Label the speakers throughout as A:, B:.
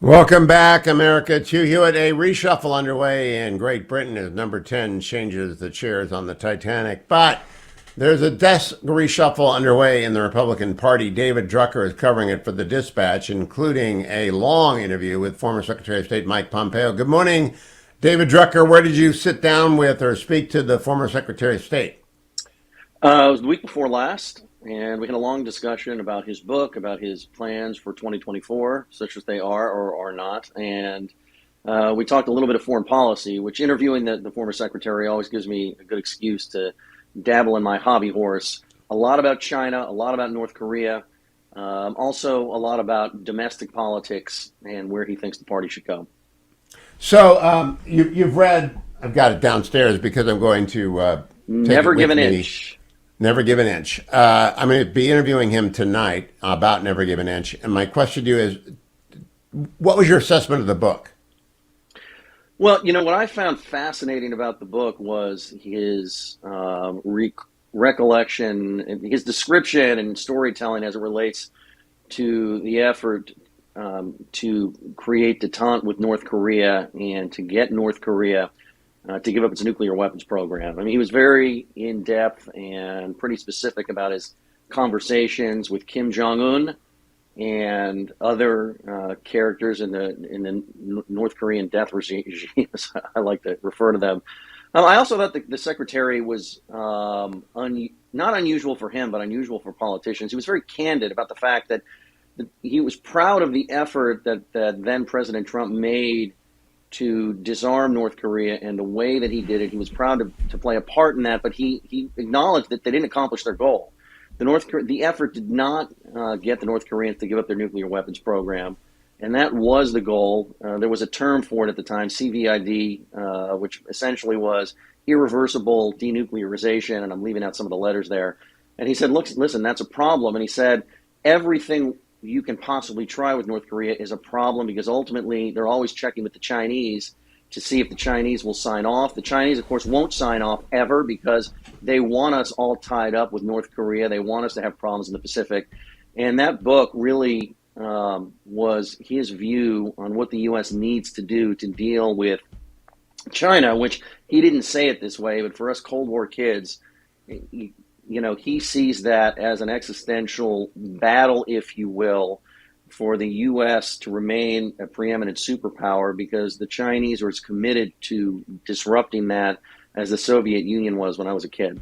A: Welcome back, America. To Hewitt, a reshuffle underway in Great Britain as number 10 changes the chairs on the Titanic. But there's a desk reshuffle underway in the Republican Party. David Drucker is covering it for the Dispatch, including a long interview with former Secretary of State Mike Pompeo. Good morning, David Drucker. Where did you sit down with or speak to the former Secretary of State?
B: It was the week before last, and we had a long discussion about his book, about his plans for 2024, such as they are or are not. And we talked a little bit of foreign policy, which interviewing the former secretary always gives me a good excuse to dabble in my hobby horse. A lot about China, a lot about North Korea, also a lot about domestic politics and where he thinks the party should go.
A: So you've read, I've got it downstairs because I'm going to take it
B: Never give
A: with
B: an
A: me.
B: inch.
A: Never Give an Inch. I'm going to be interviewing him tonight about Never Give an Inch. And my question to you is, what was your assessment of the book?
B: Well, what I found fascinating about the book was his recollection, his description and storytelling as it relates to the effort to create detente with North Korea and to get North Korea to give up its nuclear weapons program. I mean, he was very in depth and pretty specific about his conversations with Kim Jong Un and other characters in the North Korean death regime, as I like to refer to them. I also thought the secretary was not unusual for him, but unusual for politicians. He was very candid about the fact that he was proud of the effort that then President Trump made to disarm North Korea and the way that he did it. He was proud to play a part in that, but he acknowledged that they didn't accomplish their goal. The effort did not get the North Koreans to give up their nuclear weapons program, and that was the goal. There was a term for it at the time, CVID, which essentially was irreversible denuclearization, and I'm leaving out some of the letters there. And he said, "Look, listen, that's a problem." And he said, everything you can possibly try with North Korea is a problem because ultimately they're always checking with the Chinese to see if the Chinese will sign off. The Chinese, of course, won't sign off ever because they want us all tied up with North Korea. They want us to have problems in the Pacific. And that book really was his view on what the U.S. needs to do to deal with China, which he didn't say it this way, but for us Cold War kids, he sees that as an existential battle, if you will, for the U.S. to remain a preeminent superpower because the Chinese are as committed to disrupting that as the Soviet Union was when I was a kid.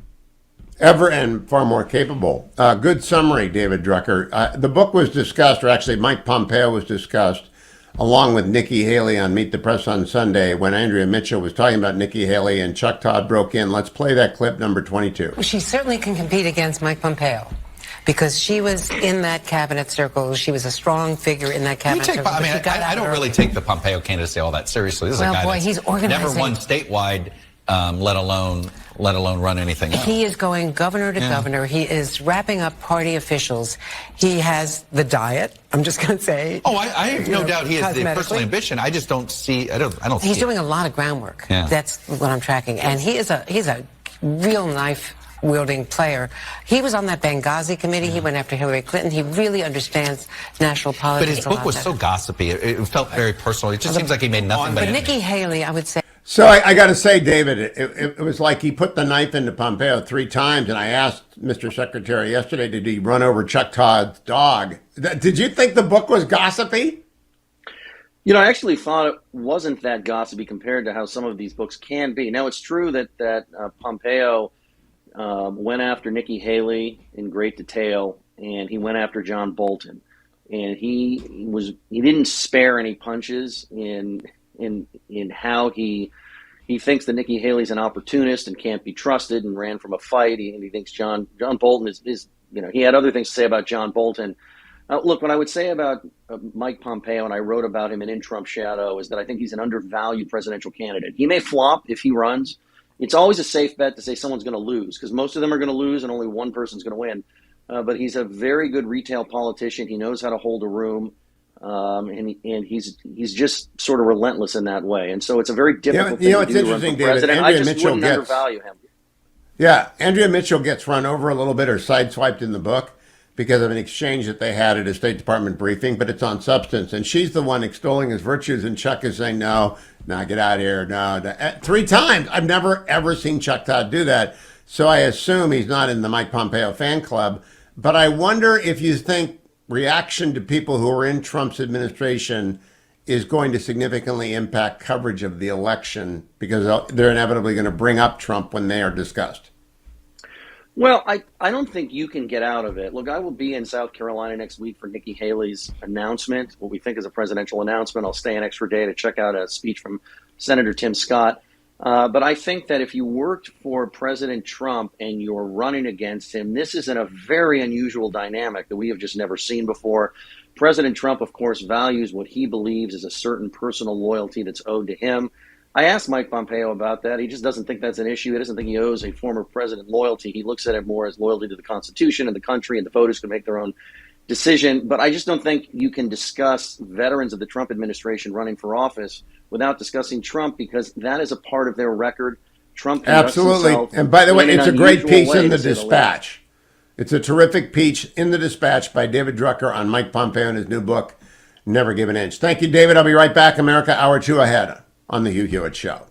A: Ever and far more capable. Good summary, David Drucker. The book was discussed, or actually Mike Pompeo was discussed, along with Nikki Haley on Meet the Press on Sunday when Andrea Mitchell was talking about Nikki Haley and Chuck Todd broke in. Let's play that clip, number 22.
C: She certainly can compete against Mike Pompeo because she was in that cabinet circle. She was a strong figure in that cabinet circle.
D: I don't really take the Pompeo candidacy all that seriously. This is a guy
C: he's organizing.
D: Never won statewide, let alone run anything else.
C: He is going governor to governor. He is wrapping up party officials. He has the diet. I'm just going to say.
D: Oh, I have no doubt he has the personal ambition. I just don't see. I don't.
C: He's doing a lot of groundwork.
D: Yeah.
C: That's what I'm tracking, and he's a real knife wielding player. He was on that Benghazi committee. He went after Hillary Clinton. He really understands national politics.
D: But his book was so gossipy. It felt very personal. It just seems like he made nothing but
C: Nikki Haley, I would say.
A: So I got to say, David, it was like he put the knife into Pompeo 3 times, and I asked Mr. Secretary yesterday, did he run over Chuck Todd's dog? Did you think the book was gossipy?
B: I actually thought it wasn't that gossipy compared to how some of these books can be. Now, it's true that Pompeo went after Nikki Haley in great detail, and he went after John Bolton, and he didn't spare any punches in how he thinks that Nikki Haley's an opportunist and can't be trusted and ran from a fight. And he thinks John Bolton is he had other things to say about John Bolton. Look, what I would say about Mike Pompeo, and I wrote about him in Trump Shadow, is that I think he's an undervalued presidential candidate. He may flop if he runs. It's always a safe bet to say someone's going to lose because most of them are going to lose and only one person's going to win. But he's a very good retail politician. He knows how to hold a room. And he's just sort of relentless in that way, and so it's a very difficult thing to do to run for president. I just wouldn't undervalue him.
A: Yeah, Andrea Mitchell gets run over a little bit or sideswiped in the book, because of an exchange that they had at a State Department briefing, but it's on substance. And she's the one extolling his virtues, and Chuck is saying, no, get out of here. No. 3 times. I've never, ever seen Chuck Todd do that. So I assume he's not in the Mike Pompeo fan club. But I wonder if you think reaction to people who are in Trump's administration is going to significantly impact coverage of the election, because they're inevitably going to bring up Trump when they are discussed.
B: Well, I don't think you can get out of it. Look, I will be in South Carolina next week for Nikki Haley's announcement, what we think is a presidential announcement. I'll stay an extra day to check out a speech from Senator Tim Scott. But I think that if you worked for President Trump and you're running against him, this is in a very unusual dynamic that we have just never seen before. President Trump, of course, values what he believes is a certain personal loyalty that's owed to him. I asked Mike Pompeo about that. He just doesn't think that's an issue. He doesn't think he owes a former president loyalty. He looks at it more as loyalty to the Constitution and the country, and the voters can make their own decision. But I just don't think you can discuss veterans of the Trump administration running for office without discussing Trump, because that is a part of their record. Trump
A: absolutely. And by the way, it's a great piece in the Dispatch. It's a terrific piece in the Dispatch by David Drucker on Mike Pompeo and his new book, Never Give an Inch. Thank you, David. I'll be right back. America, hour 2 ahead on the Hugh Hewitt Show.